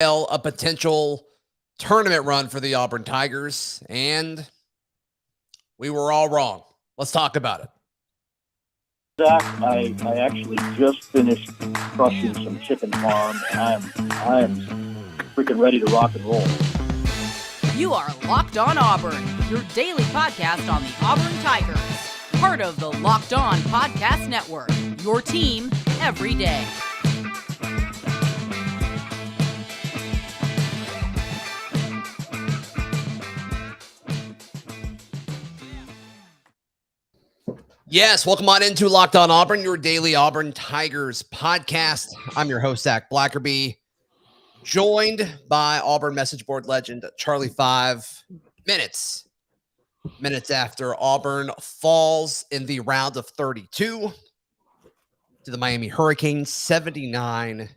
a potential tournament run for the Auburn Tigers, and we were all wrong. Let's talk about it. Zach, I actually just finished crushing some chicken farm, and I am freaking ready to rock and roll. You are Locked On Auburn, your daily podcast on the Auburn Tigers, part of the Locked On Podcast Network, your team every day. Yes, welcome on into Locked On Auburn, your daily Auburn Tigers podcast. I'm your host, Zach Blackerby, joined by Auburn message board legend Charlie 5 minutes after Auburn falls in the round of 32 to the Miami Hurricanes, 79-61.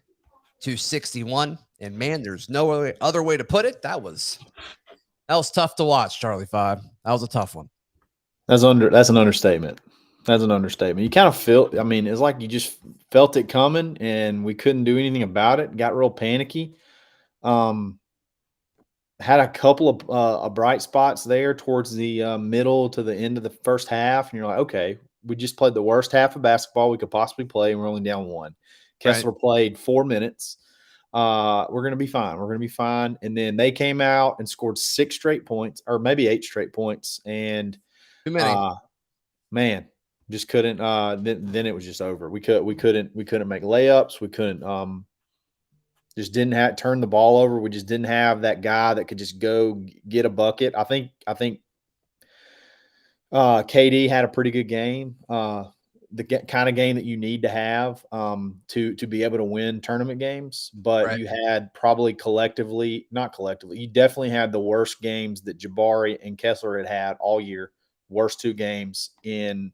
And man, there's no other way to put it. That was tough to watch, Charlie 5. That was a tough one. That's an understatement. That's an understatement. You kind of feel, it's like you just felt it coming and we couldn't do anything about it. Got real panicky. Had a couple of bright spots there towards the middle to the end of the first half. And you're like, okay, we just played the worst half of basketball we could possibly play, and we're only down one. Kessler played 4 minutes. We're going to be fine. We're going to be fine. And then they came out and scored 6 straight points, or maybe 8 straight points. And too many. Man, just couldn't. Then it was just over. We couldn't make layups. We couldn't. Just didn't turn the ball over. We just didn't have that guy that could just go get a bucket. I think KD had a pretty good game. The kind of game that you need to have to be able to win tournament games. But you had probably not collectively. You definitely had the worst games that Jabari and Kessler had all year. Worst 2 games in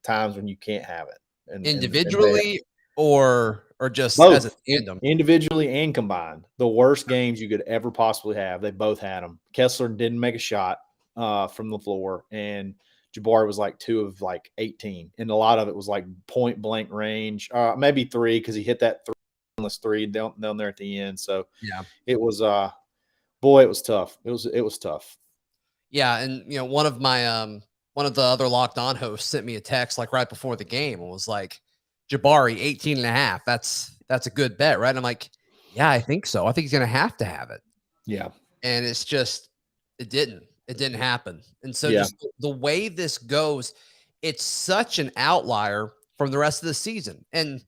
times when you can't have it. Individually or just both, as a tandem? Individually and combined. The worst games you could ever possibly have. They both had them. Kessler didn't make a shot from the floor, and Jabari was like 2 of 18. And a lot of it was like point blank range, maybe 3 because he hit that three down there at the end. So yeah, it was it was tough. It was tough. Yeah, and one of the other Locked On hosts sent me a text right before the game and was like, Jabari 18.5. That's a good bet, right? I'm like, yeah, I think so. I think he's gonna have to have it. Yeah. And it's just it didn't happen. And so just the way this goes, it's such an outlier from the rest of the season. And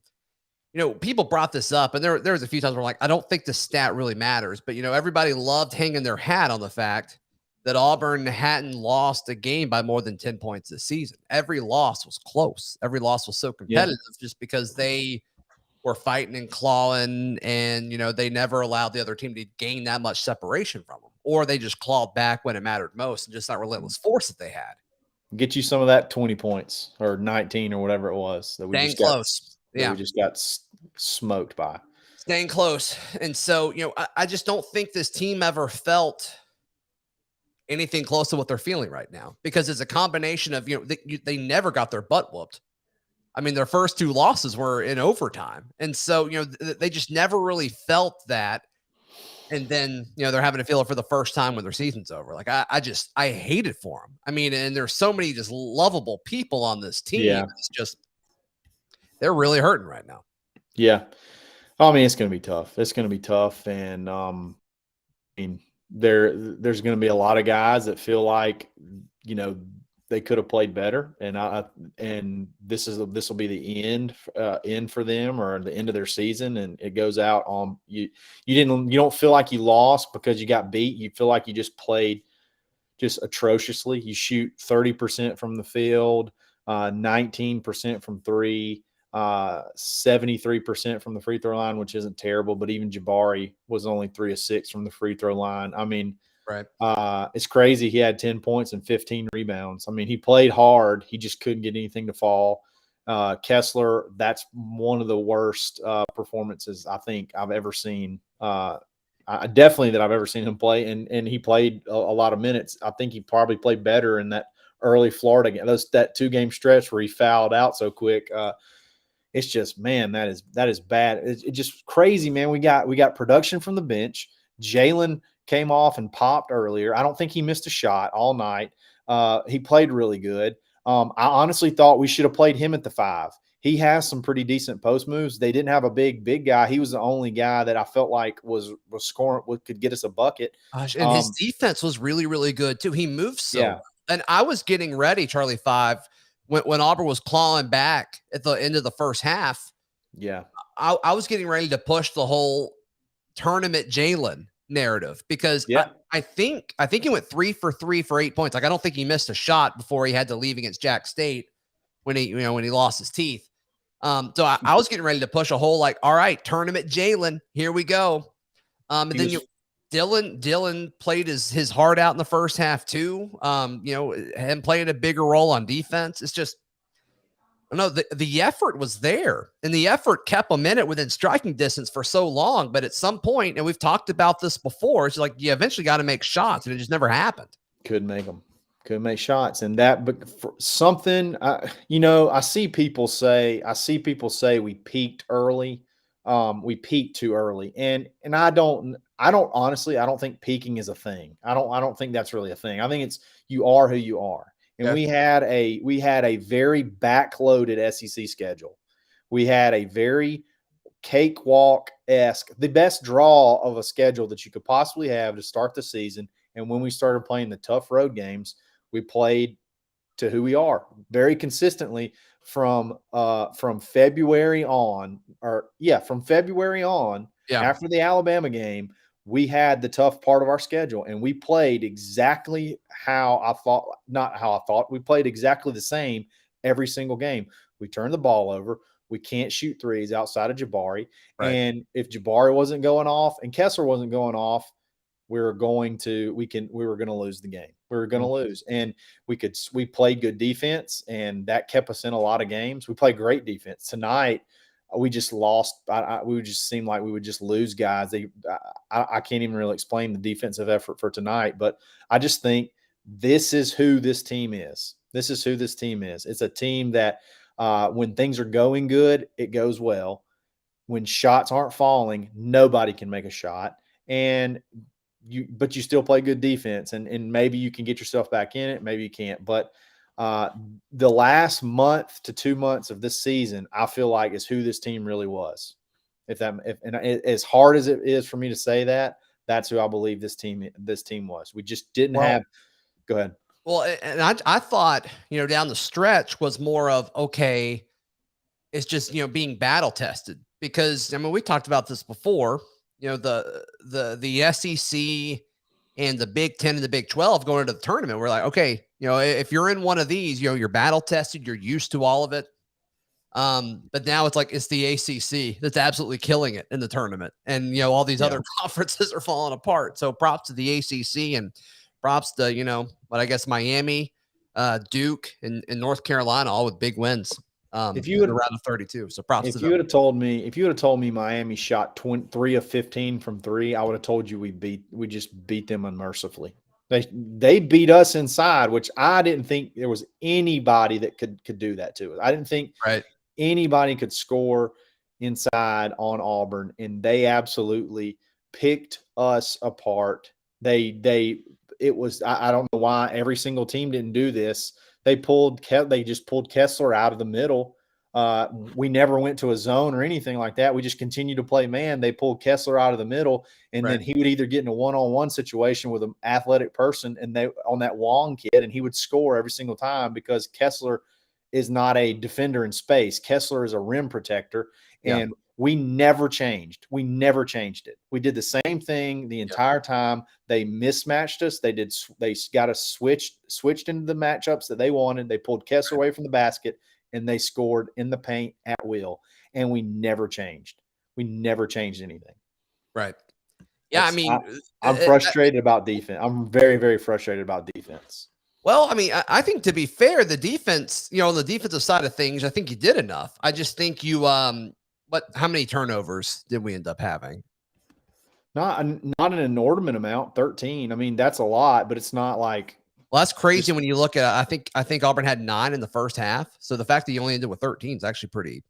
people brought this up, and there was a few times where I don't think the stat really matters, but everybody loved hanging their hat on the fact that Auburn hadn't lost a game by more than 10 points this season. Every loss was close. Every loss was so competitive just because they were fighting and clawing, and, they never allowed the other team to gain that much separation from them, or they just clawed back when it mattered most and just that relentless force that they had. Get you some of that 20 points or 19 or whatever it was that we just close. We just got smoked by. Staying close. And so, I just don't think this team ever felt anything close to what they're feeling right now, because it's a combination of, they never got their butt whooped. I mean, their first 2 losses were in overtime. And so, they just never really felt that. And then, they're having to feel it for the first time when their season's over. I hate it for them. I mean, and there's so many just lovable people on this team. Yeah. It's just, they're really hurting right now. Yeah. It's going to be tough. It's going to be tough. And, there's going to be a lot of guys that feel like, they could have played better, and this will be the end for them, or the end of their season, and it goes out on you. You don't feel like you lost because you got beat. You feel like you just played just atrociously. You shoot 30% from the field, 19% from 3, 73% from the free throw line, which isn't terrible, but even Jabari was only 3 of 6 from the free throw line. It's crazy. He had 10 points and 15 rebounds. He played hard. He just couldn't get anything to fall. Kessler, that's one of the worst performances I think I've ever seen. Definitely that I've ever seen him play. And he played a lot of minutes. I think he probably played better in that early Florida game. That 2-game stretch where he fouled out so quick. it's just, man, that is bad. It's just crazy, man. We got production from the bench. Jalen came off and popped earlier. I don't think he missed a shot all night. He played really good. I honestly thought we should have played him at the 5. He has some pretty decent post moves. They didn't have a big guy. He was the only guy that I felt like was scoring, could get us a bucket. Gosh, and his defense was really, really good too. He moved so well. And I was getting ready, Charlie 5, when Auburn was clawing back at the end of the first half. Yeah. I was getting ready to push the whole tournament Jalen narrative because I think he went 3 for 3 for 8 points. Like, I don't think he missed a shot before he had to leave against Jack State when he lost his teeth. So I was getting ready to push a whole, like, all right, tournament Jalen, here we go. And then Dylan played his heart out in the first half too. Him playing a bigger role on defense. It's just, no, the effort was there, and the effort kept them in it within striking distance for so long. But at some point, and we've talked about this before, it's like you eventually got to make shots, and it just never happened. Couldn't make them. Couldn't make shots, and that. But for something, I see people say we peaked early. We peaked too early, and I don't honestly, I don't think peaking is a thing. I don't think that's really a thing. I think it's you are who you are. And we had a very backloaded SEC schedule. We had a very cakewalk-esque, the best draw of a schedule that you could possibly have to start the season. And when we started playing the tough road games, we played to who we are very consistently from February on, after the Alabama game. We had the tough part of our schedule, and we played exactly we played exactly the same every single game. We turned the ball over. We can't shoot threes outside of Jabari. Right. And if Jabari wasn't going off and Kessler wasn't going off, we were going to lose the game. We were going to lose. And we played good defense, and that kept us in a lot of games. We played great defense. Tonight, we just lost. We would just seem like we would just lose guys. I can't even really explain the defensive effort for tonight, but I just think this is who this team is. This is who this team is. It's a team that when things are going good, it goes well. When shots aren't falling, nobody can make a shot. But you still play good defense, and maybe you can get yourself back in it. Maybe you can't. But the last month to 2 months of this season, I feel like is who this team really was. As hard as it is for me to say that, that's who I believe this team was. We just didn't have. Go ahead. Well, and I thought, down the stretch was more of, okay, it's just, being battle tested, because we talked about this before, the SEC and the Big 10 and the Big 12 going into the tournament. We're like, okay, if you're in one of these, you're battle tested, you're used to all of it. But now it's the ACC that's absolutely killing it in the tournament. And, all these other conferences are falling apart. So props to the ACC, and props to, but I guess Miami, Duke, and North Carolina, all with big wins. If you would around the 32, so props. If you would have told me Miami shot 3 of 15 from 3, I would have told you we just beat them unmercifully. They beat us inside, which I didn't think there was anybody that could do that to us. I didn't think anybody could score inside on Auburn, and they absolutely picked us apart. I don't know why every single team didn't do this. They just pulled Kessler out of the middle. We never went to a zone or anything like that. We just continued to play man. They pulled Kessler out of the middle, and then he would either get in a one-on-one situation with an athletic person on that Wong kid, and he would score every single time because Kessler is not a defender in space. Kessler is a rim protector, and we never changed. We never changed it. We did the same thing the entire time. They mismatched us. They got us switched into the matchups that they wanted. They pulled Kessler away from the basket, and they scored in the paint at will. And we never changed. We never changed anything. Right. Yeah, I'm frustrated about defense. I'm very, very frustrated about defense. Well, I think, to be fair, the defense, on the defensive side of things, I think you did enough. I just think how many turnovers did we end up having? Not an inordinate amount, 13. That's a lot, but it's not like. Well, that's crazy when you look at. I think Auburn had 9 in the first half. So the fact that you only ended with 13 is actually pretty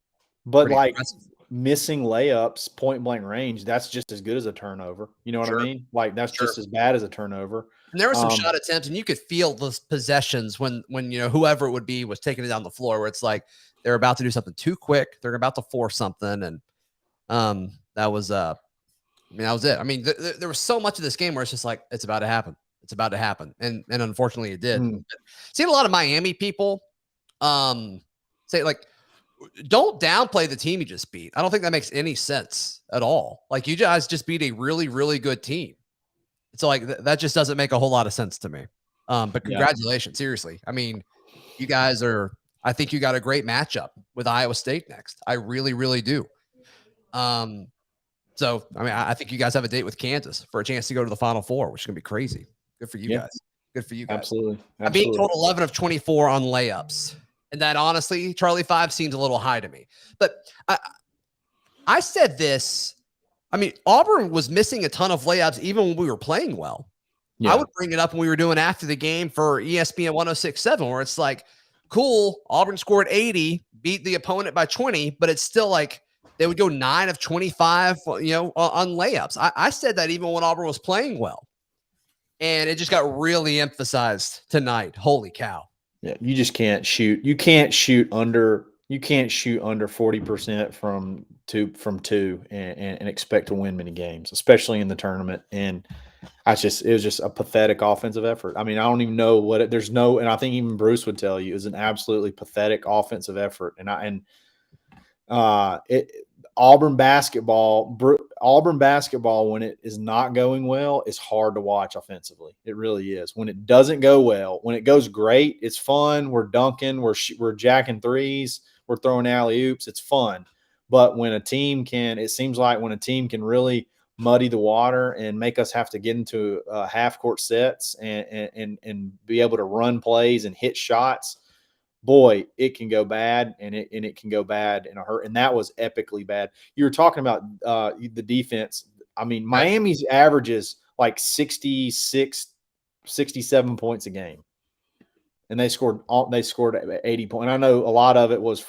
But like impressive. Missing layups, point blank range, that's just as good as a turnover. You know what I mean? Like that's just as bad as a turnover. And there were some shot attempts, and you could feel those possessions when whoever it would be was taking it down the floor, where it's like they're about to do something too quick, they're about to force something, and that was that was it. I mean, there was so much of this game where it's just like it's about to happen, and unfortunately it did. Seen a lot of Miami people say like, don't downplay the team you just beat. I don't think that makes any sense at all. Like you guys just beat a really, really good team. So like that just doesn't make a whole lot of sense to me. But congratulations, seriously. I mean, you guys I think you got a great matchup with Iowa State next. I really, really do. So I mean, I think you guys have a date with Kansas for a chance to go to the Final Four, which is gonna be crazy. Good for you guys. Good for you guys. Absolutely. I beat total 11 of 24 on layups. And that honestly, Charlie 5 seems a little high to me. But I said this. I mean, Auburn was missing a ton of layups even when we were playing well. Yeah. I would bring it up when we were doing after the game for ESPN 106.7, where it's like, cool, Auburn scored 80, beat the opponent by 20, but it's still like they would go 9 of 25, on layups. I said that even when Auburn was playing well. And it just got really emphasized tonight. Holy cow. Yeah, you just can't shoot. You can't shoot under 40% from two and expect to win many games, especially in the tournament. And it was just a pathetic offensive effort. I mean, I don't even know and I think even Bruce would tell you it was an absolutely pathetic offensive effort. Auburn basketball, when it is not going well, is hard to watch offensively. It really is. When it doesn't go well, when it goes great, it's fun. We're dunking, we're jacking threes, we're throwing alley-oops. It's fun. But when it seems like when a team can really muddy the water and make us have to get into half-court sets and be able to run plays and hit shots, boy, it can go bad, and it can go bad in a hurt. And that was epically bad. You were talking about the defense. I mean, Miami's averages like 66, 67 points a game, and they scored 80 points. And I know a lot of it was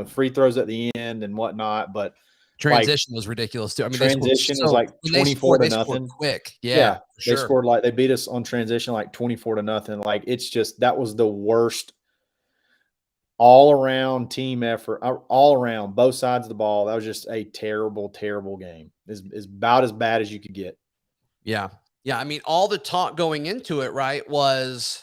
free throws at the end and whatnot, but transition was ridiculous too. I mean, transition was like 24 to nothing. Quick, they scored they beat us on transition like 24 to nothing. Like it's just that was the worst. All around team effort, all around both sides of the ball. That was just a terrible, terrible game. It's about as bad as you could get. Yeah. I mean, all the talk going into it, right, was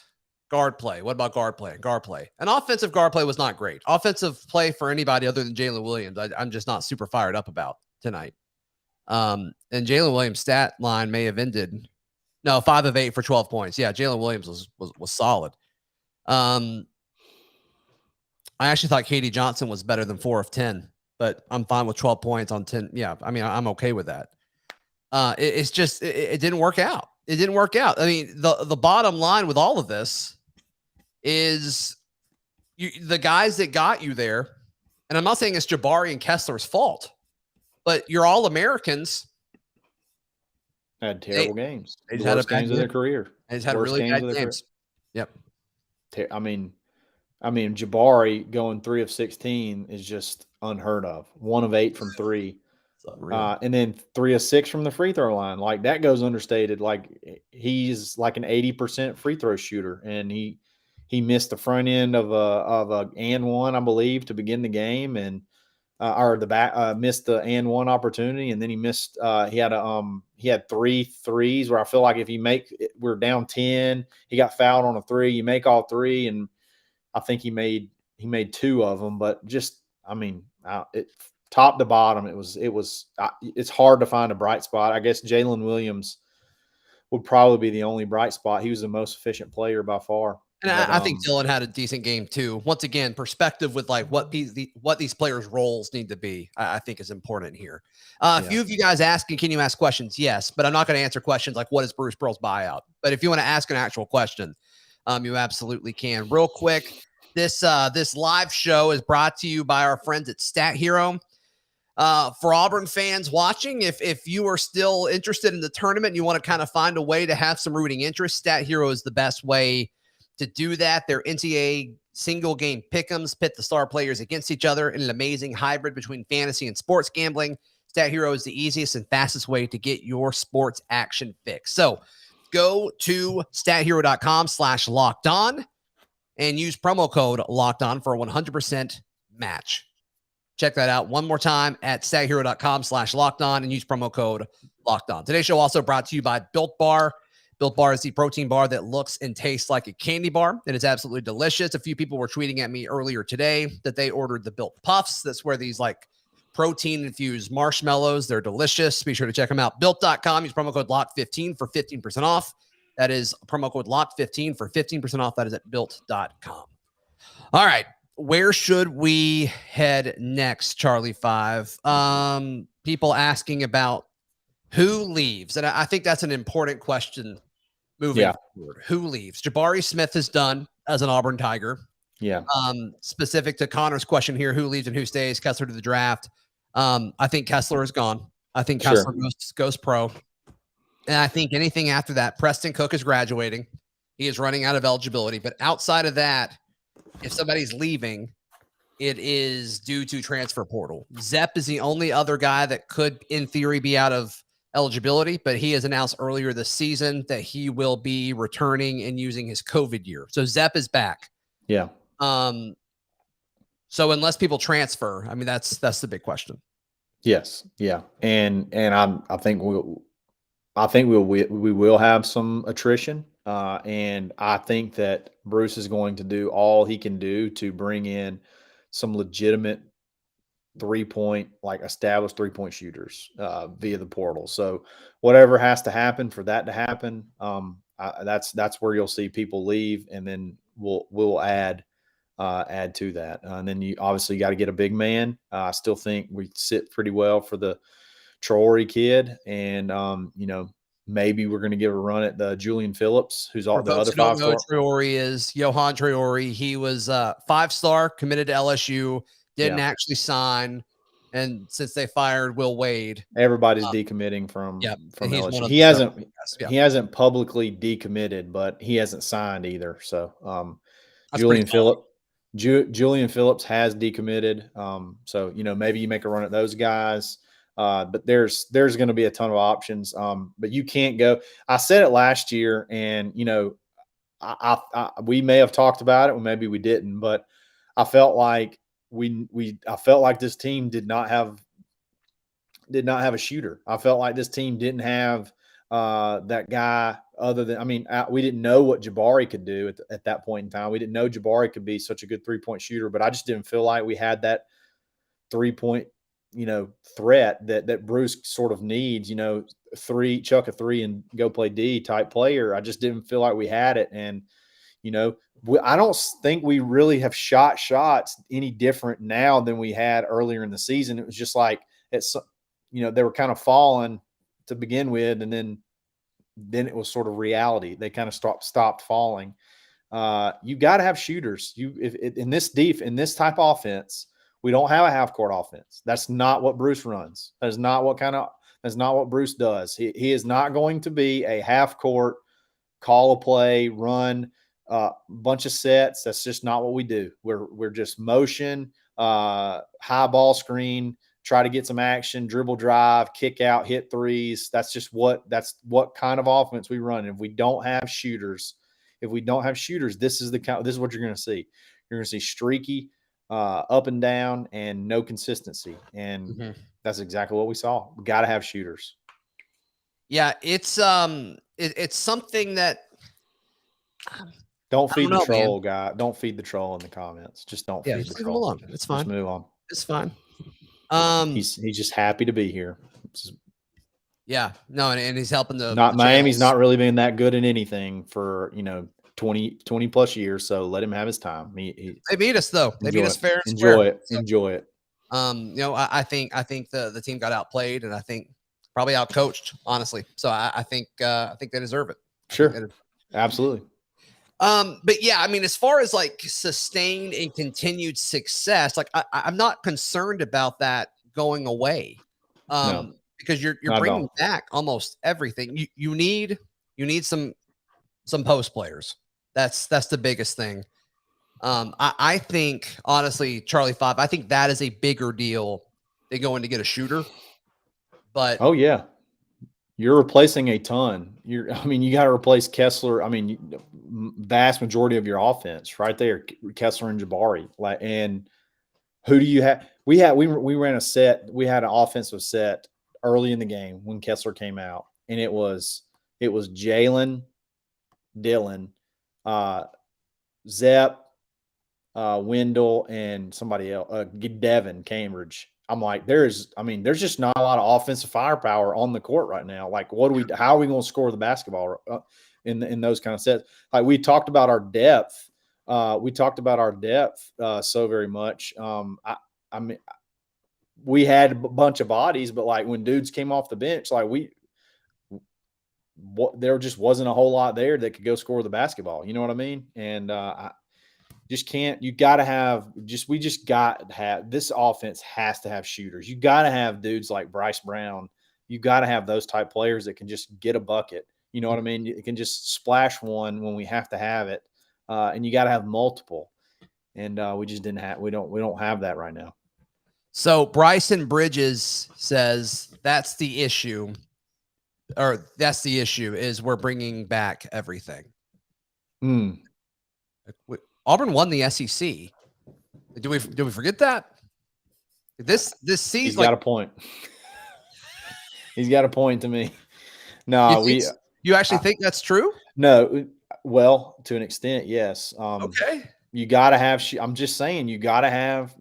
guard play. What about guard play? Guard play. And offensive guard play was not great. Offensive play for anybody other than Jalen Williams, I'm just not super fired up about tonight. And Jalen Williams' stat line may have ended 5 of 8 for 12 points. Yeah, Jalen Williams was solid. I actually thought Katie Johnson was better than 4 of 10, but I'm fine with 12 points on 10. Yeah, I mean, I'm okay with that. It's just it didn't work out. It didn't work out. I mean, the bottom line with all of this is the guys that got you there, and I'm not saying it's Jabari and Kessler's fault, but your All-Americans had terrible games. They just had games of their career. They just had really bad games. Yep. I mean, Jabari going 3 of 16 is just unheard of. 1 of 8 from 3. And then 3 of 6 from the free throw line. Like that goes understated. Like he's like an 80% free throw shooter, and he missed the front end of a and one, I believe, to begin the game, and missed the and one opportunity, and then he missed. He had 3 threes where I feel like if we're down 10, he got fouled on a 3. You make all 3, and I think he made 2 of them, but just, I mean, top to bottom, it's hard to find a bright spot. I guess Jalen Williams would probably be the only bright spot. He was the most efficient player by far. And I think Dylan had a decent game too. Once again, perspective with like what these players' roles need to be, I think is important here. A few of you guys asking, can you ask questions? Yes, but I'm not going to answer questions like what is Bruce Pearl's buyout. But if you want to ask an actual question, you absolutely can. Real quick, this live show is brought to you by our friends at StatHero. For Auburn fans watching, if you are still interested in the tournament and you want to kind of find a way to have some rooting interest, StatHero is the best way to do that. Their NCAA single game pick'ems pit the star players against each other in an amazing hybrid between fantasy and sports gambling. StatHero is the easiest and fastest way to get your sports action fix. So go to stathero.com/lockedon and use promo code LOCKEDON for a 100% match. Check that out one more time at stathero.com/lockedon and use promo code LOCKEDON. Today's show also brought to you by Built Bar. Built Bar is the protein bar that looks and tastes like a candy bar. It is absolutely delicious. A few people were tweeting at me earlier today that they ordered the Built Puffs. That's where these like protein-infused marshmallows. They're delicious. Be sure to check them out. Built.com. Use promo code LOCK15 for 15% off. That is promo code LOCK15 for 15% off. That is at Built.com. All right. Where should we head next, Charlie 5? People asking about who leaves. And I think that's an important question moving forward. Who leaves? Jabari Smith is done as an Auburn Tiger. Yeah. Specific to Connor's question here, who leaves and who stays? Kessler to the draft. I think Kessler is gone. I think Kessler goes pro. And I think anything after that, Preston Cook is graduating. He is running out of eligibility. But outside of that, if somebody's leaving, it is due to transfer portal. Zepp is the only other guy that could, in theory, be out of eligibility, but he has announced earlier this season that he will be returning and using his COVID year. So Zepp is back. Yeah. So unless people transfer, I mean, that's the big question. Yes. Yeah. And I think we will have some attrition. And I think that Bruce is going to do all he can do to bring in some legitimate established 3-point shooters via the portal. So whatever has to happen for that to happen, that's where you'll see people leave, and then we'll add to that. And then you obviously got to get a big man. I still think we sit pretty well for the Traore kid, and maybe we're going to give a run at the Julian Phillips, who's all the other 5-star. Traore is Johan Traore. He was 5-star, committed to LSU, didn't actually sign, and since they fired Will Wade, everybody's decommitting from LSU. He hasn't publicly decommitted, but he hasn't signed either. So Julian Phillips has decommitted. So maybe you make a run at those guys. But there's going to be a ton of options. But you can't go. I said it last year, and we may have talked about it, or maybe we didn't. But I felt like I felt like this team did not have a shooter. I felt like this team didn't have that guy. Other than, we didn't know what Jabari could do at that point in time. We didn't know Jabari could be such a good 3-point shooter. But I just didn't feel like we had that 3-point threat that Bruce sort of needs, chuck a 3 and go play D type player. I just didn't feel like we had it. And, I don't think we really have shot shots any different now than we had earlier in the season. It was just like, they were kind of falling to begin with. And then it was sort of reality. They kind of stopped falling. You got to have shooters. In this type of offense, we don't have a half-court offense. That's not what Bruce runs. That's not what Bruce does. He is not going to be a half-court, call a play, run, bunch of sets. That's just not what we do. We're just motion, high ball screen, try to get some action, dribble drive, kick out, hit threes. That's what kind of offense we run. If we don't have shooters, this is what you're going to see. You're going to see streaky, up and down, and no consistency. And that's exactly what we saw. We got to have shooters. Yeah, it's something that don't feed the troll, guy. Don't feed the troll in the comments. Just don't feed the troll. It's fine. Just move on. It's fine. He's just happy to be here. Yeah, no, and he's helping the Miami's not really been that good in anything for 20 plus years, so let him have his time. They beat us though. They beat us fair and square. So, enjoy it. I think the team got outplayed, and I think probably outcoached, honestly. So I think they deserve it. Sure, absolutely. But yeah, as far as like sustained and continued success, like I'm not concerned about that going away. No, because you're bringing back almost everything. You need some post players. That's the biggest thing. I think honestly, Charlie 5, I think that is a bigger deal than going to get a shooter. But oh yeah, you're replacing a ton. I mean, you got to replace Kessler. I mean, vast majority of your offense right there, Kessler and Jabari. And who do you have? We ran a set. We had an offensive set early in the game when Kessler came out, and it was Jalen, Dylan, Zepp, Wendell, and somebody else, Devin Cambridge. I'm like, there's just not a lot of offensive firepower on the court right now. Like, how are we going to score the basketball in those kind of sets? Like, we talked about our depth. So very much. I mean, we had a bunch of bodies, but like when dudes came off the bench, like there just wasn't a whole lot there that could go score the basketball. You know what I mean? And I just can't. You got to have we just got to have this offense has to have shooters. You got to have dudes like Bryce Brown. You got to have those type players that can just get a bucket. You know what I mean? It can just splash one when we have to have it, and you got to have multiple. And we just didn't have. We don't have that right now. So Bryson Bridges says that's the issue, is we're bringing back everything. Auburn won the SEC. Do we forget that? This season, he's got a point. He's got a point to me. No, you actually think that's true? No, well, to an extent, yes. Okay. You got to have. I'm just saying, you got to have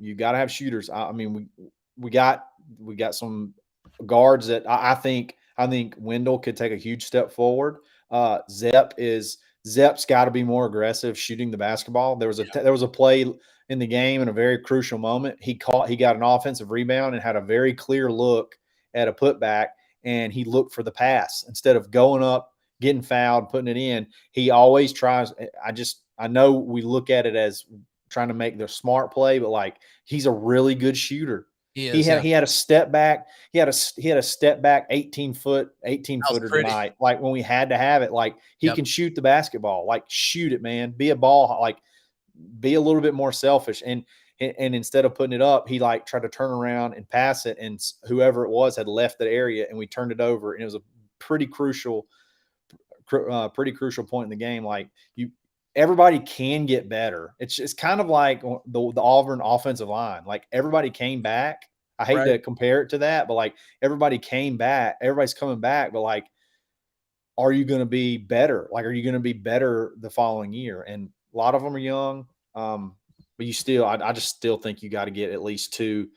shooters. I mean, we got some guards that I think Wendell could take a huge step forward. Zepp's got to be more aggressive shooting the basketball. There was a play in the game in a very crucial moment. He got an offensive rebound and had a very clear look at a putback, and he looked for the pass instead of going up, getting fouled, putting it in. He always tries. I know we look at it as trying to make the smart play, but like he's a really good shooter. He had a step back. He had a step back 18-footer tonight. Like when we had to have it, like he can shoot the basketball. Like shoot it, man. Be a ball. Like be a little bit more selfish. And instead of putting it up, he like tried to turn around and pass it, and whoever it was had left that area, and we turned it over, and it was a pretty crucial point in the game. Like everybody can get better. It's kind of like the Auburn offensive line. Like everybody came back. I hate to compare it to that, but like everybody came back. Everybody's coming back, but like, are you going to be better? Like, are you going to be better the following year? And a lot of them are young, but I just still think you got to get at least two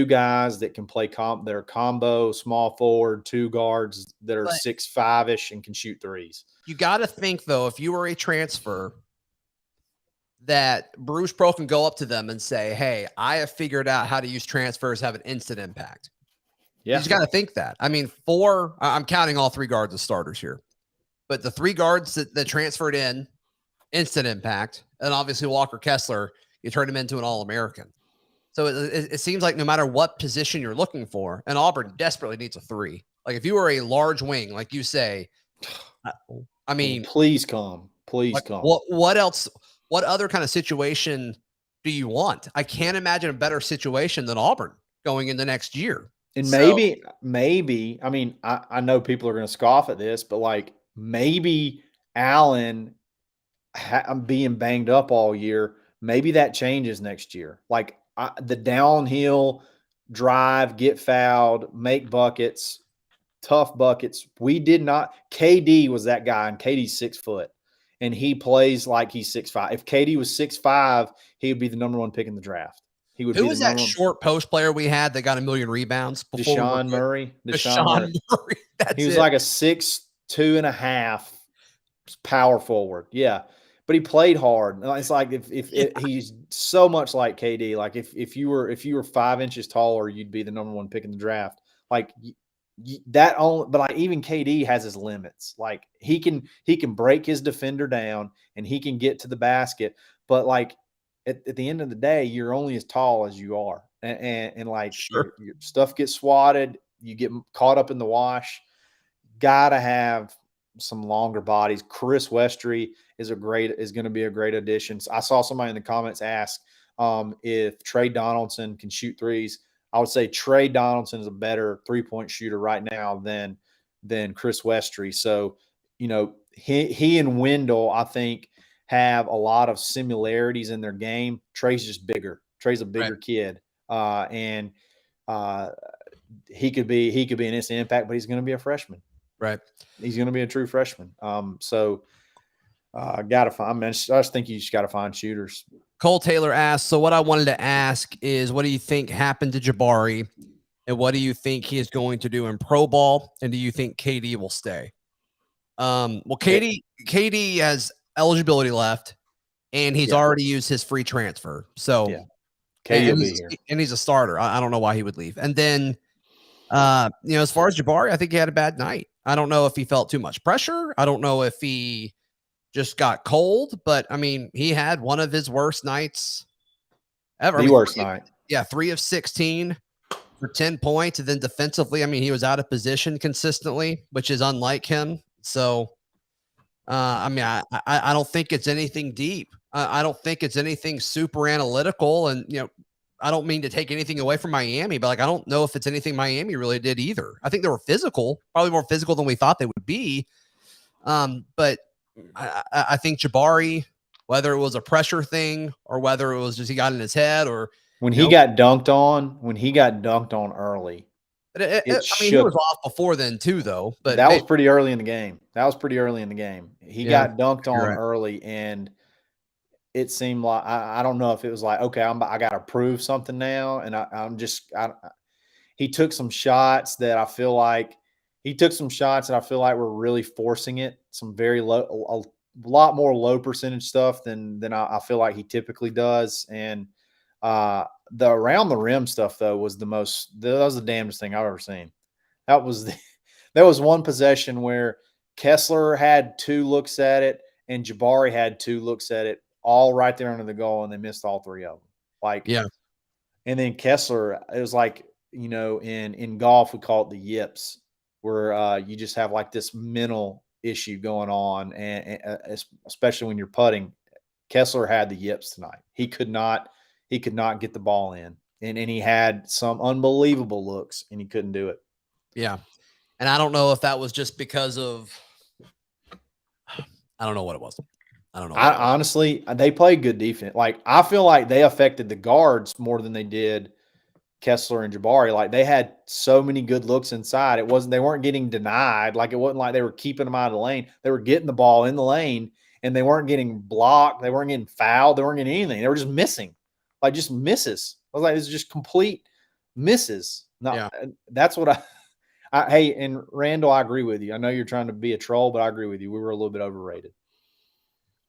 guys that can play their combo, small forward, two guards that are 6'5" and can shoot threes. You got to think, though, if you were a transfer, that Bruce Pro can go up to them and say, hey, I have figured out how to use transfers, have an instant impact. Yeah. You just got to think that. I mean, I'm counting all three guards as starters here, but the three guards that transferred in, instant impact, and obviously Walker Kessler, you turn him into an All-American. So it seems like no matter what position you're looking for, and Auburn desperately needs a three. Like if you were a large wing, like you say, I mean, please come. What else? What other kind of situation do you want? I can't imagine a better situation than Auburn going into next year. And maybe, I mean, I know people are going to scoff at this, but like maybe Allen being banged up all year, maybe that changes next year. Like the downhill drive, get fouled, make buckets, tough buckets. We did not. KD was that guy, and KD's 6 foot, and he plays like he's 6'5". If KD was 6'5", he would be the number one pick in the draft. He would. Who was that short post player we had that got 1 million rebounds? Deshaun Murray. Deshaun Murray. He was like a 6'2.5" power forward. Yeah. But he played hard. It's like if he's so much like KD. Like if you were 5 inches taller, you'd be the number one pick in the draft. Like but like even KD has his limits. Like he can break his defender down and he can get to the basket. But like at the end of the day, you're only as tall as you are, and like your stuff gets swatted. You get caught up in the wash. Gotta have longer bodies. Chris Westry is going to be a great addition. So I saw somebody in the comments ask if Trey Donaldson can shoot threes. I would say Trey Donaldson is a better 3-point shooter right now than Chris Westry. So, he and Wendell, I think, have a lot of similarities in their game. Trey's just bigger. Trey's a bigger kid. And he could be an instant impact, but he's going to be a freshman. Right. He's going to be a true freshman. So gotta find. I just think you just got to find shooters. Cole Taylor asked, so what I wanted to ask is, what do you think happened to Jabari, and what do you think he is going to do in pro ball, and do you think KD will stay? Well, KD has eligibility left, and he's already used his free transfer. So, KD will be here, and he's a starter. I don't know why he would leave. And then, as far as Jabari, I think he had a bad night. I don't know if he felt too much pressure. I don't know if he just got cold, but I mean, he had one of his worst nights ever. Worst night. Yeah, 3 of 16 for 10 points. And then defensively, I mean, he was out of position consistently, which is unlike him. So, I mean, I don't think it's anything deep. I don't think it's anything super analytical. And, I don't mean to take anything away from Miami, but I don't know if it's anything Miami really did either. I think they were physical, probably more physical than we thought they would be. But I think Jabari, whether it was a pressure thing or whether it was just he got in his head, or when he got dunked on early. He was off before then too, though. But that was pretty early in the game. He got dunked on early, and it seemed like I don't know if it was like, okay, I got to prove something now, and he took some shots that I feel like were really forcing it. Some very low, a lot more low percentage stuff than I feel like he typically does, and the around the rim stuff though was that was the damnedest thing I've ever seen. There was one possession where Kessler had 2 looks at it and Jabari had 2 looks at it, all right there under the goal, and they missed all 3 of them. And then Kessler, it was like, in golf we call it the yips, where you just have like this mental issue going on, and especially when you're putting. Kessler had the yips tonight. He could not get the ball in, and he had some unbelievable looks, and he couldn't do it. Yeah, and I don't know if that was just because of, I don't know what it was. I don't know. Honestly, they played good defense. Like, I feel like they affected the guards more than they did Kessler and Jabari. Like, they had so many good looks inside. They weren't getting denied. Like, it wasn't like they were keeping them out of the lane. They were getting the ball in the lane, and they weren't getting blocked. They weren't getting fouled. They weren't getting anything. They were just missing. Like, just misses. I was like, it's just complete misses. No, that's what hey, and Randall, I agree with you. I know you're trying to be a troll, but I agree with you. We were a little bit overrated.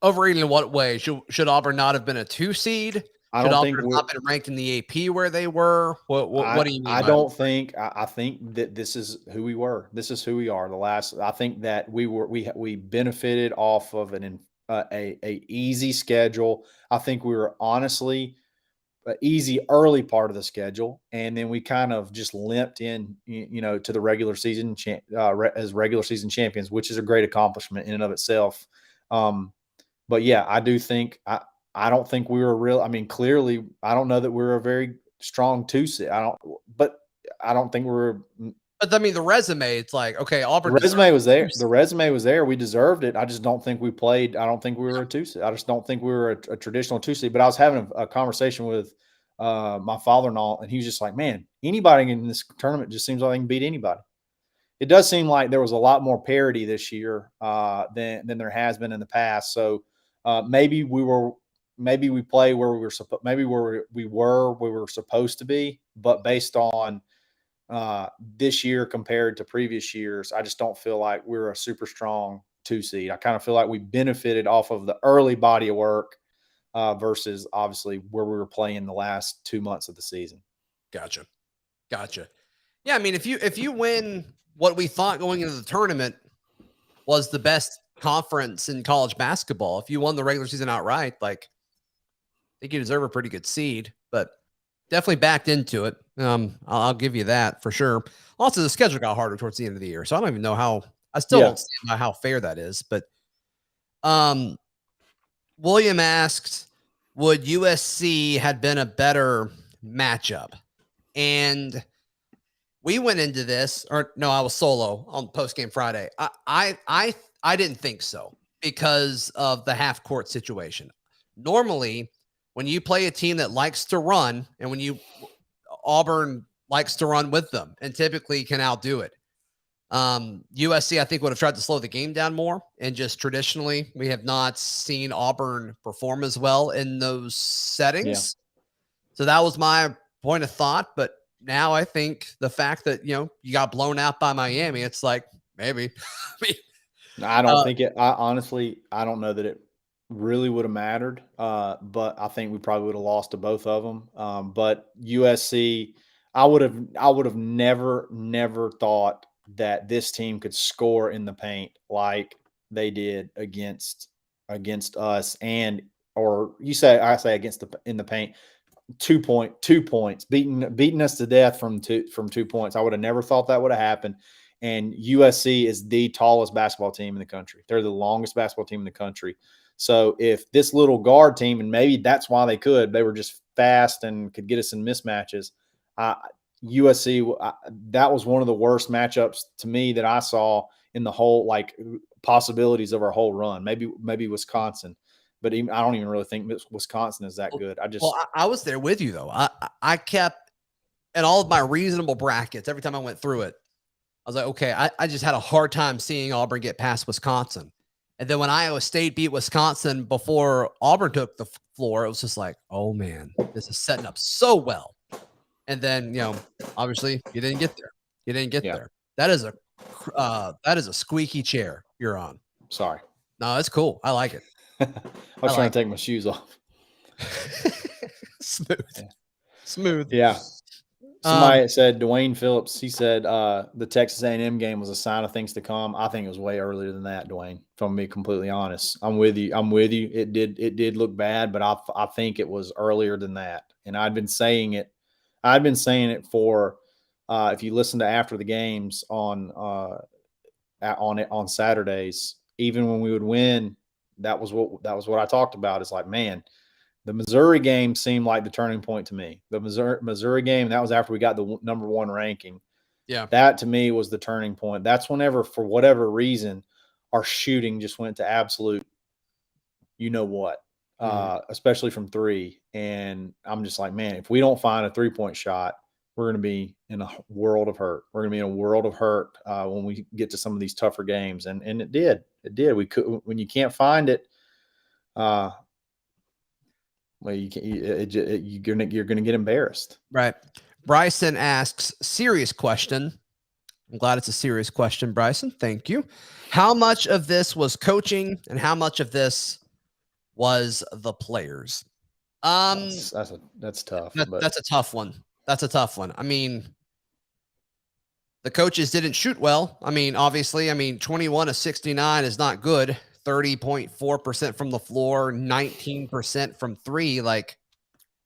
Overrated in what way? Should Auburn not have been a 2 seed? I don't think Auburn not been ranked in the AP where they were. What do you mean? I think that this is who we were. This is who we are. I think that we benefited off of a easy schedule. I think we were honestly an easy early part of the schedule, and then we kind of just limped in, to the regular season as regular season champions, which is a great accomplishment in and of itself. But yeah, I do think I don't think we were clearly, I don't know that we're a very strong 2 seed. I don't think we're. But I mean, the resume, it's like, okay, Auburn. The resume was there. The resume was there. We deserved it. I just don't think we played. I don't think we were a 2 seed. I just don't think we were a traditional 2 seed. But I was having a conversation with my father-in-law, and he was just like, man, anybody in this tournament just seems like they can beat anybody. It does seem like there was a lot more parity this year than there has been in the past. So maybe we play where we were supposed. Maybe where we were supposed to be, but based on this year compared to previous years, I just don't feel like we're a super strong 2 seed. I kind of feel like we benefited off of the early body of work versus obviously where we were playing the last 2 months of the season. Gotcha. Yeah, I mean, if you win what we thought going into the tournament was the best conference in college basketball, if you won the regular season outright, like, I think you deserve a pretty good seed, but definitely backed into it. I'll give you that for sure. Also, the schedule got harder towards the end of the year, so I don't even know how I still don't see how fair that is. But William asked, would USC had been a better matchup? And we went into this, or no, I was solo on Post Game Friday. I didn't think so because of the half court situation. Normally, when you play a team that likes to run, and Auburn likes to run with them, and typically can outdo it. USC, I think, would have tried to slow the game down more, and just traditionally, we have not seen Auburn perform as well in those settings. Yeah. So that was my point of thought, but now I think the fact that, you got blown out by Miami, it's like, maybe. I don't think it. I honestly don't know that it really would have mattered. But I think we probably would have lost to both of them. But USC, I would have never thought that this team could score in the paint like they did against us, I say in the paint. 2 points, beating us to death from 2 points. I would have never thought that would have happened. And USC is the tallest basketball team in the country. They're the longest basketball team in the country. So if this little guard team, and maybe that's why they were just fast and could get us in mismatches. USC, that was one of the worst matchups to me that I saw in the whole possibilities of our whole run. Maybe Wisconsin. But I don't even really think Wisconsin is that good. I was there with you, though. I kept, in all of my reasonable brackets, every time I went through it, I was like, okay, I just had a hard time seeing Auburn get past Wisconsin. And then when Iowa State beat Wisconsin before Auburn took the floor, it was just like, oh, man, this is setting up so well. And then, obviously, you didn't get there. You didn't get there. That is a squeaky chair you're on. Sorry. No, it's cool. I like it. I was trying to take my shoes off. Smooth. Yeah. Somebody said, Dwayne Phillips, he said the Texas A&M game was a sign of things to come. I think it was way earlier than that, Dwayne, if I'm being completely honest. I'm with you. It did look bad, but I think it was earlier than that. And I'd been saying it for if you listen to after the games on Saturdays, even when we would win, that was what I talked about. It's like, man, the Missouri game seemed like the turning point to me. The Missouri game, that was after we got the #1 ranking. Yeah. That to me was the turning point. That's whenever, for whatever reason, our shooting just went to absolute, especially from three. And I'm just like, man, if we don't find a 3-point shot, we're going to be in a world of hurt. We're going to be in a world of hurt when we get to some of these tougher games. And it did. It did. We could, when you can't find it, you're going to get embarrassed. Right. Bryson asks, serious question. I'm glad it's a serious question, Bryson. Thank you. How much of this was coaching and how much of this was the players? That's tough. That's a tough one. That's a tough one. I mean, the coaches didn't shoot well. I mean, obviously, 21 of 69 is not good. 30.4% from the floor, 19% from three. Like,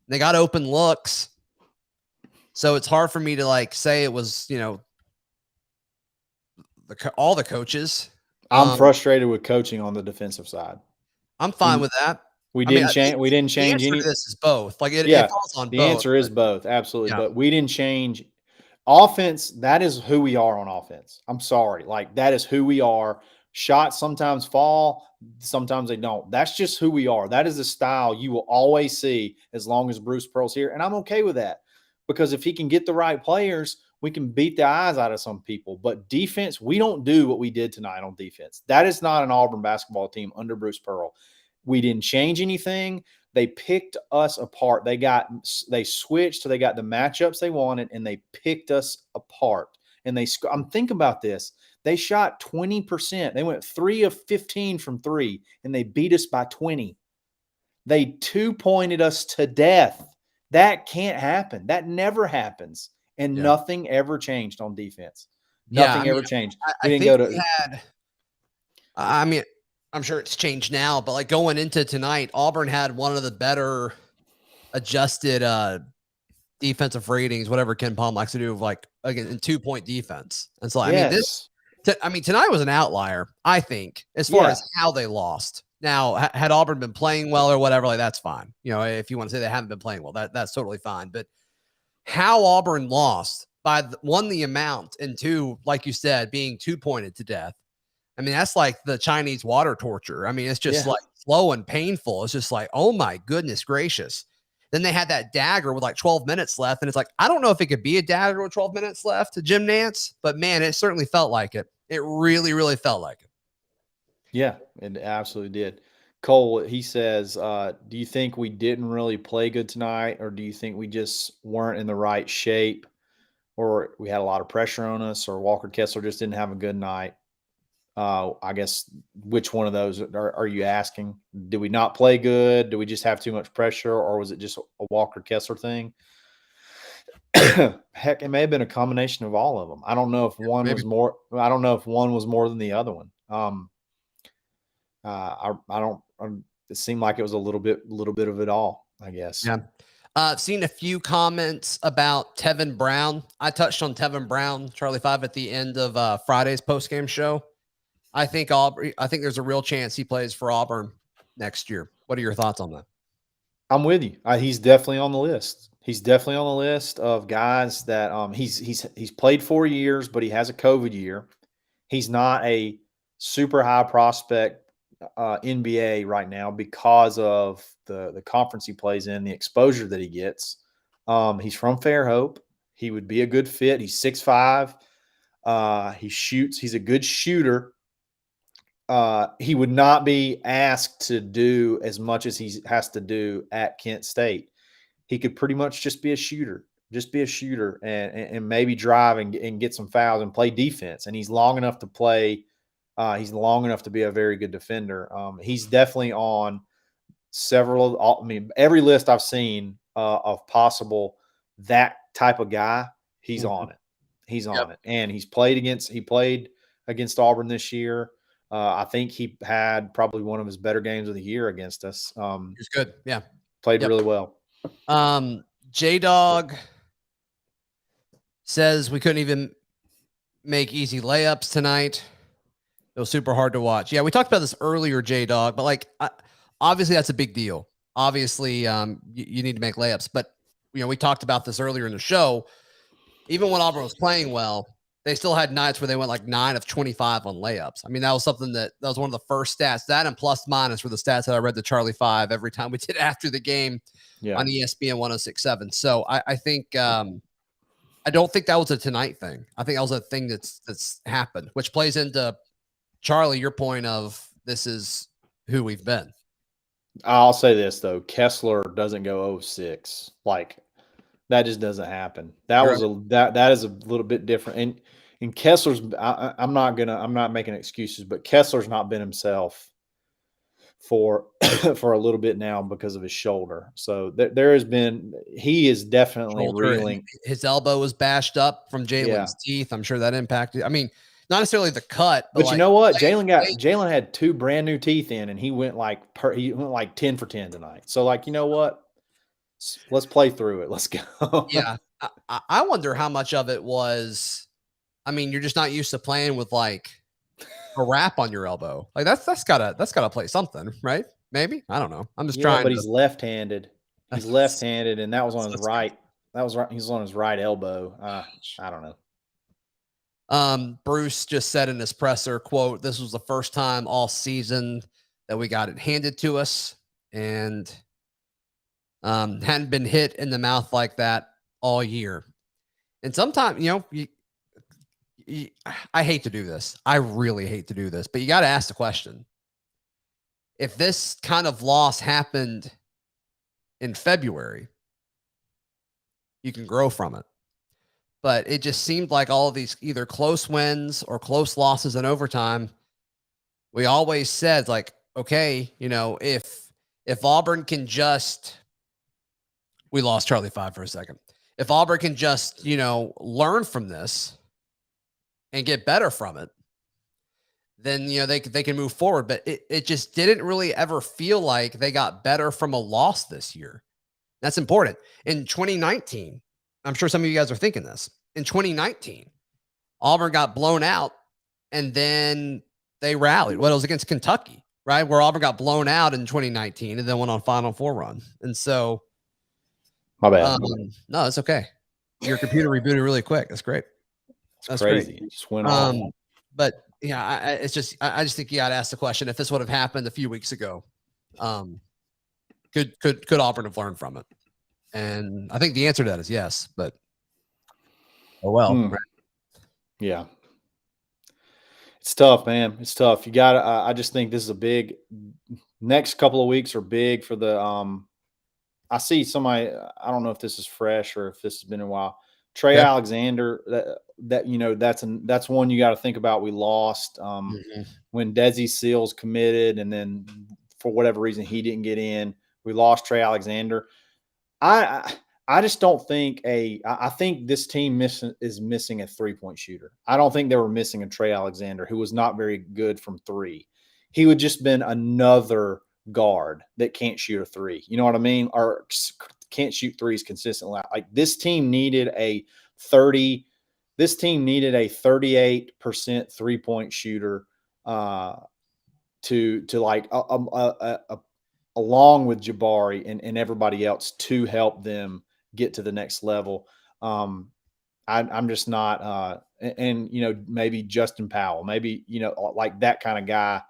they got open looks. So it's hard for me to say it was, all the coaches. I'm frustrated with coaching on the defensive side. I'm fine with that. We didn't change any. This is both. It falls on the both. Answer is both. Absolutely. Yeah. But we didn't change offense. That is who we are on offense. I'm sorry. That is who we are. Shots sometimes fall. Sometimes they don't. That's just who we are. That is the style you will always see as long as Bruce Pearl's here. And I'm okay with that because if he can get the right players, we can beat the eyes out of some people. But defense, we don't do what we did tonight on defense. That is not an Auburn basketball team under Bruce Pearl. We didn't change anything. They picked us apart. They switched. So they got the matchups they wanted, and they picked us apart. And I'm thinking about this. They shot 20%. They went 3 of 15 from three, and they beat us by 20. They 2-pointed us to death. That can't happen. That never happens. And nothing ever changed on defense. Nothing ever changed. I'm sure it's changed now, but going into tonight, Auburn had one of the better adjusted defensive ratings, whatever Ken Palm likes to do, again, in 2-point defense. And so, I mean, tonight was an outlier, I think, as far as how they lost. Now, had Auburn been playing well or whatever, like that's fine. You know, if you want to say they haven't been playing well, that's totally fine. But how Auburn lost by one, the amount, and two, like you said, being 2-pointed to death. I mean, that's like the Chinese water torture. I mean, it's just like slow and painful. It's just like, oh my goodness gracious. Then they had that dagger with like 12 minutes left. And it's like, I don't know if it could be a dagger with 12 minutes left to Jim Nance, but man, it certainly felt like it. It really, really felt like it. Yeah, it absolutely did. Cole, he says, do you think we didn't really play good tonight, or do you think we just weren't in the right shape, or we had a lot of pressure on us, or Walker Kessler just didn't have a good night? I guess which one of those are you asking? Did we not play good? Do we just have too much pressure, or was it just a Walker Kessler thing? Heck, it may have been a combination of all of them. I don't know if one was more. I don't know if one was more than the other one. I don't. It seemed like it was a little bit of it all, I guess. Yeah. I've seen a few comments about Tevin Brown. I touched on Tevin Brown, Charlie 5, at the end of Friday's postgame show. I think there's a real chance he plays for Auburn next year. What are your thoughts on that? I'm with you. He's definitely on the list. He's definitely on the list of guys that he's played 4 years, but he has a COVID year. He's not a super high prospect NBA right now because of the conference he plays in, the exposure that he gets. He's from Fairhope. He would be a good fit. He's 6'5". He shoots. He's a good shooter. He would not be asked to do as much as he has to do at Kent State. He could pretty much just be a shooter, and maybe drive and get some fouls and play defense. And he's long enough to play. He's long enough to be a very good defender. He's definitely on several. I mean, every list I've seen of possible that type of guy, he's on it. He's on it, and he played against Auburn this year. I think he had probably one of his better games of the year against us. He's good. Yeah. Played really well. J-Dog says we couldn't even make easy layups tonight. It was super hard to watch. Yeah, we talked about this earlier, J-Dog, but like obviously that's a big deal. Obviously, you need to make layups, but we talked about this earlier in the show. Even when Auburn was playing well, they still had nights where they went like 9 of 25 on layups. I mean, that was something that was one of the first stats. That and plus minus were the stats that I read to Charlie 5 every time we did after the game on ESPN 106.7. So I think I don't think that was a tonight thing. I think that was a thing that's happened, which plays into Charlie, your point of this is who we've been. I'll say this though, Kessler doesn't go 0-6. Like that just doesn't happen. That is a little bit different. And Kessler's I'm not making excuses, but Kessler's not been himself for a little bit now because of his shoulder. So he is definitely reeling. His elbow was bashed up from Jalen's teeth. I'm sure that impacted. I mean, not necessarily the cut, but you know what? Jalen had 2 brand new teeth in, and he went like 10 for 10 tonight. So like, you know what? Let's play through it. Let's go. Yeah. I wonder how much of it was, I mean, you're just not used to playing with like a wrap on your elbow. Like that's gotta play something, right? Maybe. I don't know. I'm just trying. But he's left-handed. He's left-handed, and that was on his right. He's on his right elbow. I don't know. Bruce just said in his presser, quote, "This was the first time all season that we got it handed to us, and hadn't been hit in the mouth like that all year." And sometimes, I hate to do this. I really hate to do this, but you got to ask the question. If this kind of loss happened in February, you can grow from it. But it just seemed like all of these either close wins or close losses in overtime, we always said like, okay, if Auburn can just, we lost Charlie 5 for a second. If Auburn can just, learn from this and get better from it, then, they can move forward. But it just didn't really ever feel like they got better from a loss this year. That's important. In 2019, I'm sure some of you guys are thinking this. In 2019, Auburn got blown out and then they rallied. Well, it was against Kentucky, right? Where Auburn got blown out in 2019 and then went on Final Four run. And so, my bad. No, it's okay. Your computer rebooted really quick. That's great. That's crazy. Great. It just went off. But yeah, I just think you got to ask the question: if this would have happened a few weeks ago, could Auburn have learned from it? And I think the answer to that is yes. But oh well. Right? Yeah. It's tough, man. It's tough. You got to, I just think this is a big, next couple of weeks are big for the, I see somebody, I don't know if this is fresh or if this has been a while. Trey Alexander, that's one you got to think about. We lost when Desi Seals committed, and then for whatever reason he didn't get in. We lost Trey Alexander. I just don't think I think this team is missing a 3-point shooter. I don't think they were missing a Trey Alexander, who was not very good from 3. He would just been another guard that can't shoot a 3. You know what I mean? Or can't shoot threes consistently. Like this team needed a 38% 3-point shooter to like along with Jabari and everybody else to help them get to the next level. I'm just not, and maybe Justin Powell, maybe, like that kind of guy.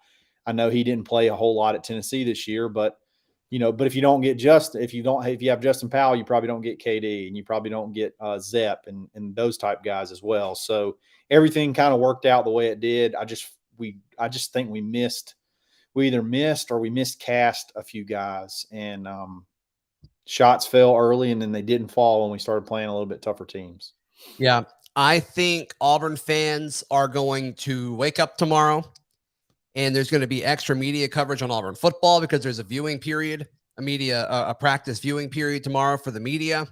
I know he didn't play a whole lot at Tennessee this year, but if you don't get if you have Justin Powell, you probably don't get KD, and you probably don't get Zepp and those type guys as well. So everything kind of worked out the way it did. I just think we either missed or we miscast a few guys, and shots fell early, and then they didn't fall when we started playing a little bit tougher teams. Yeah. I think Auburn fans are going to wake up tomorrow, and there's going to be extra media coverage on Auburn football because there's a viewing period, a practice viewing period tomorrow for the media.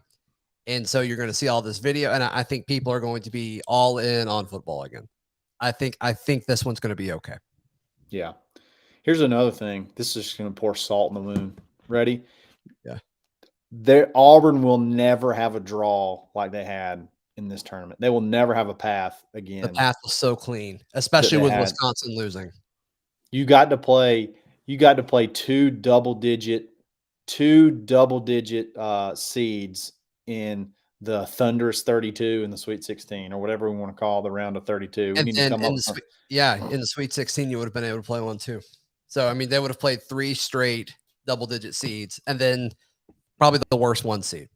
And so you're going to see all this video, and I think people are going to be all in on football again. I think this one's going to be okay. Yeah. Here's another thing. This is just going to pour salt in the wound. Ready? Yeah. Auburn will never have a draw like they had in this tournament. They will never have a path again. The path was so clean, especially with Wisconsin losing. You got to play two double-digit seeds in the Thunderous 32 and the Sweet 16, or whatever we want to call the round of 32. We need to come up with in the Sweet 16, you would have been able to play one too. So, I mean, they would have played 3 straight double-digit seeds, and then probably the worst 1 seed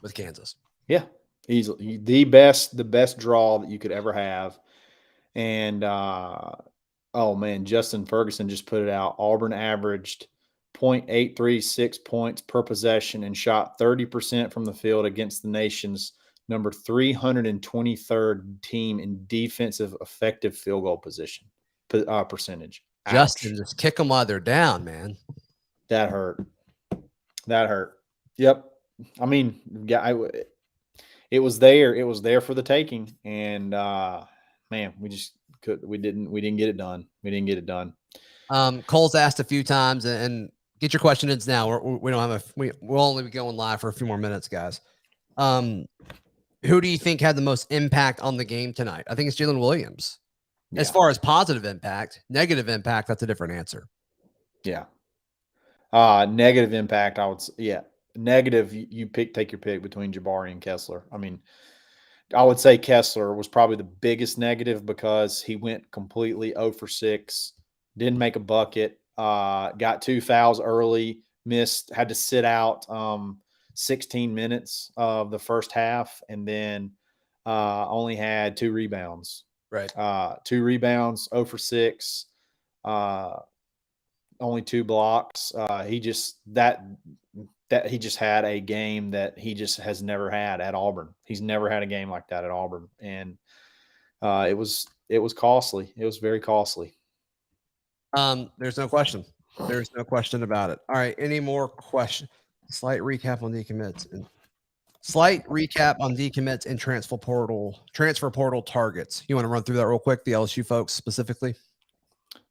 with Kansas. Yeah, easily the best draw that you could ever have. And oh man, Justin Ferguson just put it out. Auburn averaged 0.836 points per possession and shot 30% from the field against the nation's number 323rd team in defensive effective field goal percentage. Ouch. Justin, just kick them while they're down, man. That hurt. Yep. I mean, it was there. It was there for the taking, and man, we didn't get it done. We didn't get it done. Cole's asked a few times, and get your question in now. We'll only be going live for a few more minutes, guys. Who do you think had the most impact on the game tonight? I think it's Jalen Williams. Yeah. As far as positive impact, negative impact, that's a different answer. Yeah. Negative impact, I would say, yeah. Negative, take your pick between Jabari and Kessler. I mean, I would say Kessler was probably the biggest negative because he went completely 0 for 6, didn't make a bucket, got 2 fouls early, had to sit out 16 minutes of the first half, and then only had 2 rebounds. Right. 2 rebounds, 0 for 6, only 2 blocks. He just had a game that he just has never had at Auburn. He's never had a game like that at Auburn, and it was costly. It was very costly. There's no question. There's no question about it. All right. Any more questions? Slight recap on decommits and transfer portal targets. You want to run through that real quick? The LSU folks specifically.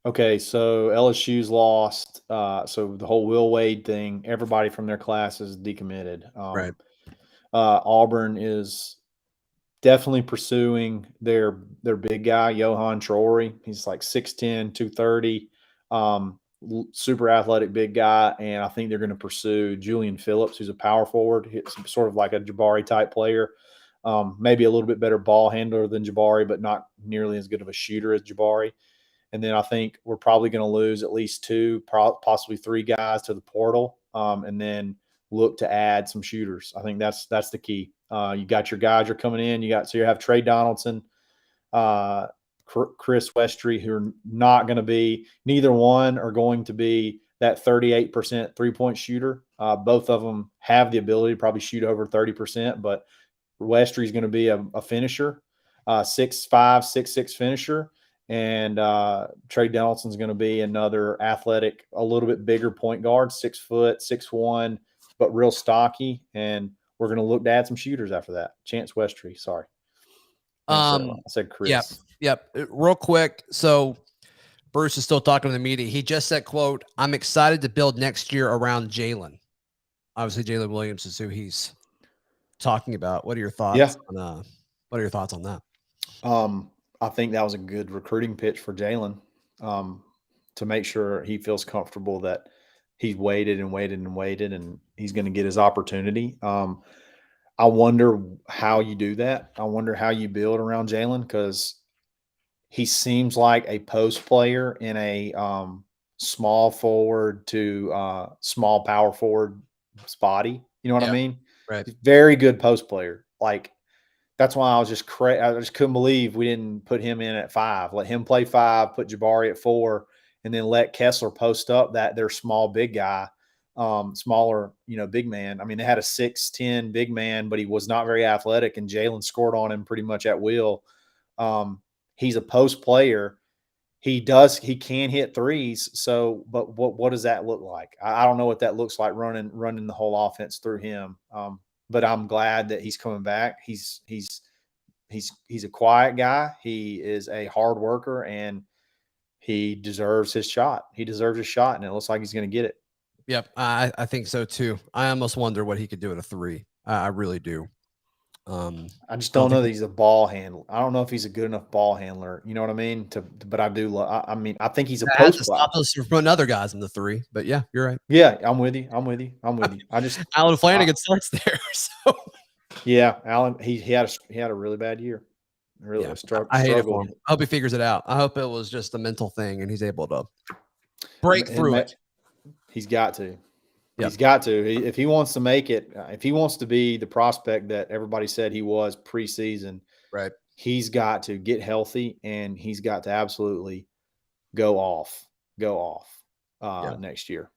Okay, so LSU's lost. So the whole Will Wade thing, everybody from their class is decommitted. Right. Auburn is definitely pursuing their big guy, Johan Troy. He's like 6'10", 230, super athletic big guy. And I think they're going to pursue Julian Phillips, who's a power forward. He's sort of like a Jabari type player. Maybe a little bit better ball handler than Jabari, but not nearly as good of a shooter as Jabari. And then I think we're probably going to lose at least 2, possibly 3 guys to the portal, and then look to add some shooters. I think that's the key. You got your guys are coming in. You have Trey Donaldson, Chris Westry, who are not going to be, neither one are going to be that 38% 3-point shooter. Both of them have the ability to probably shoot over 30%, but Westry is going to be a finisher, 6'5", 6'6" finisher. And Trey Donaldson's going to be another athletic, a little bit bigger point guard, 6 foot, 6'1", but real stocky. And we're going to look to add some shooters after that. Chance Westry, sorry. I said Chris. Yep. Real quick. So Bruce is still talking to the media. He just said, quote, "I'm excited to build next year around Jalen." Obviously, Jalen Williams is who he's talking about. What are your thoughts? Yeah. What are your thoughts on that? I think that was a good recruiting pitch for Jalen, to make sure he feels comfortable that he's waited and he's going to get his opportunity. I wonder how you do that. I wonder how you build around Jalen, because he seems like a post player in a small forward to small power forward spotty. You know what I mean? Right. Very good post player. Like, that's why I was just I just couldn't believe we didn't put him in at 5. Let him play 5, put Jabari at 4, and then let Kessler post up that their small big guy, smaller, big man. I mean, they had a 6'10" big man, but he was not very athletic, and Jalen scored on him pretty much at will. He's a post player. He can hit threes. So, but what does that look like? I don't know what that looks like running the whole offense through him. But I'm glad that he's coming back. He's a quiet guy. He is a hard worker, and he deserves his shot. He deserves a shot, and it looks like he's going to get it. Yep, I think so too. I almost wonder what he could do at a 3. I really do. I just don't know that he's a ball handler. I don't know if he's a good enough ball handler. You know what I mean? But I do. I think he's a post player. Stop us from putting other guys in the 3. But yeah, you're right. Yeah, I'm with you. I just Alan Flanagan starts there. So yeah, Alan. He had a really bad year. Really, I hate it for him. I hope he figures it out. I hope it was just a mental thing, and he's able to break through it. He's got to. Yep. He's got to. If he wants to make it, if he wants to be the prospect that everybody said he was preseason, right? He's got to get healthy, and he's got to absolutely go off next year,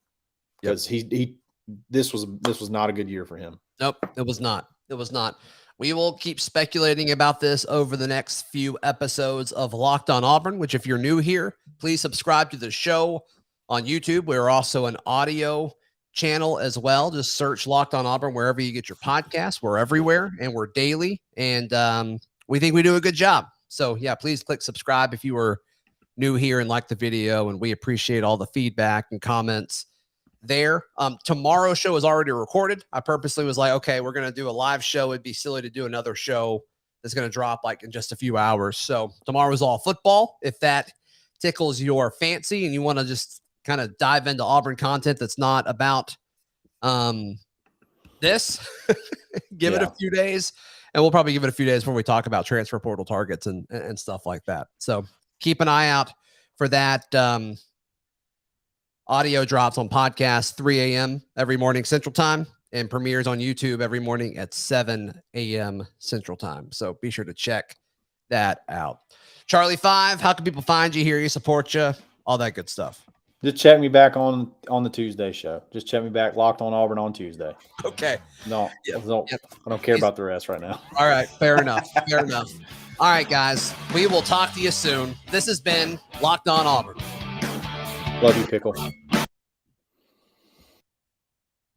because this was not a good year for him. Nope, it was not. We will keep speculating about this over the next few episodes of Locked on Auburn, which, if you're new here, please subscribe to the show on YouTube. We're also an audio channel as well. Just search Locked on Auburn wherever you get your podcasts. We're everywhere, and we're daily, and we think we do a good job. So yeah, please click subscribe if you are new here and like the video, and we appreciate all the feedback and comments there. Tomorrow's show is already recorded. I purposely was like, okay, we're going to do a live show. It'd be silly to do another show that's going to drop like in just a few hours. So tomorrow's all football. If that tickles your fancy and you want to just kind of dive into Auburn content that's not about this, give it a few days, and we'll probably give it a few days before we talk about transfer portal targets and stuff like that. So keep an eye out for that. Audio drops on podcast 3 a.m. every morning Central Time, and premieres on YouTube every morning at 7 a.m. Central Time. So be sure to check that out. Charlie 5, how can people find you, hear you, support you, all that good stuff? Just check me back on the Tuesday show. Just check me back, Locked on Auburn on Tuesday. Okay. I don't care about the rest right now. All right. Fair enough. All right, guys. We will talk to you soon. This has been Locked on Auburn. Love you, Pickle.